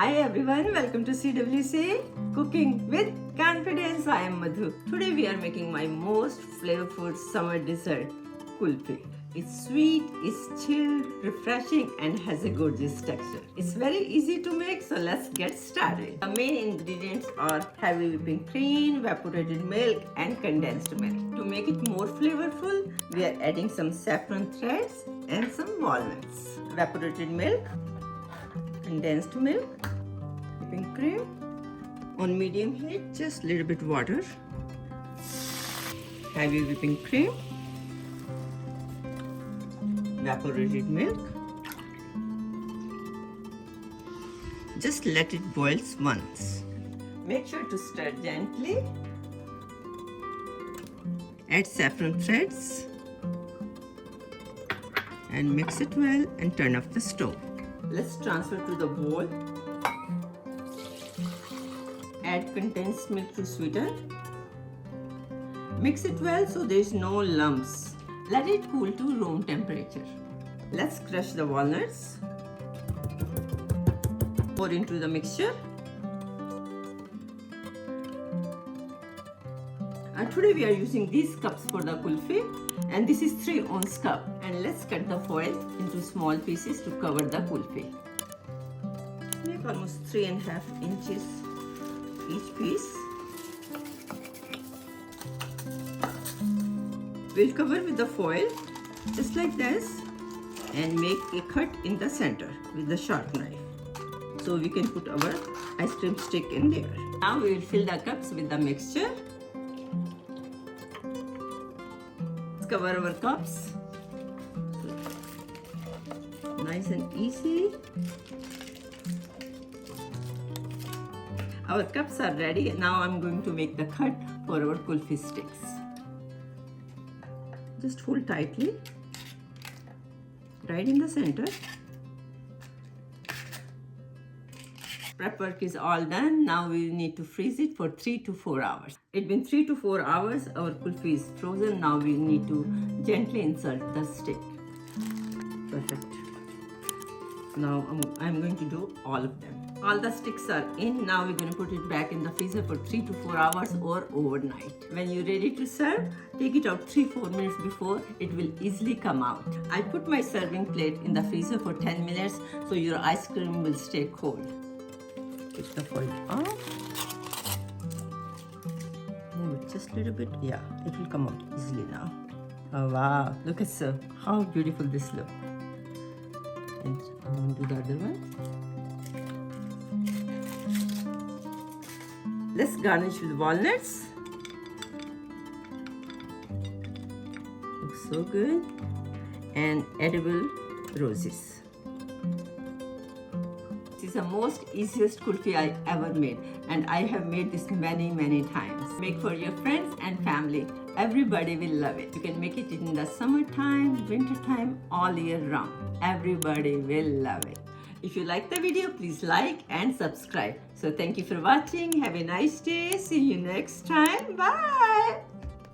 Hi everyone, welcome to CWC Cooking with Confidence. I am Madhu. Today we are making my most flavorful summer dessert, kulfi. It's sweet, it's chilled, refreshing and has a gorgeous texture. It's very easy to make, so let's get started. The main ingredients are heavy whipping cream, evaporated milk and condensed milk. To make it more flavorful, we are adding some saffron threads and some walnuts. Evaporated milk, condensed milk, whipping cream. On medium heat, just a little bit water. Heavy whipping cream, evaporated milk. Just let it boil once. Make sure to stir gently. Add saffron threads and mix it well and turn off the stove. Let's transfer to the bowl. Add condensed milk to sweeten. Mix it well so there is no lumps. Let it cool to room temperature. Let's crush the walnuts. Pour into the mixture. Today we are using these cups for the kulfi, and this is 3 ounce cup. And let's cut the foil into small pieces to cover the kulfi. Make almost 3.5 inches each piece. We'll cover with the foil just like this and make a cut in the center with the sharp knife. So we can put our ice cream stick in there. Now we will fill the cups with the mixture. Cover our cups. Nice and easy. Our cups are ready. Now I'm going to make the cut for our kulfi sticks. Just hold tightly, right in the center. Prep work is all done. Now we need to freeze it for 3 to 4 hours. It's been 3 to 4 hours. Our kulfi is frozen. Now we need to gently insert the stick. Perfect. Now I'm going to do all of them. All the sticks are in. Now we're going to put it back in the freezer for 3 to 4 hours or overnight. When you're ready to serve, take it out 3-4 minutes before. It will easily come out. I put my serving plate in the freezer for 10 minutes so your ice cream will stay cold. Take the foil off. Move it just a little bit. Yeah, it will come out easily now. Oh wow, look at how beautiful this looks. And I'm going to do the other one. Let's garnish with walnuts. Looks so good. And edible roses. This is the most easiest kulfi I ever made, and I have made this many times. Make for your friends and family. Everybody will love it. You can make it in the summertime, wintertime, all year round. Everybody will love it. If you like the video, please like and subscribe. So thank you for watching. Have a nice day. See you next time. Bye.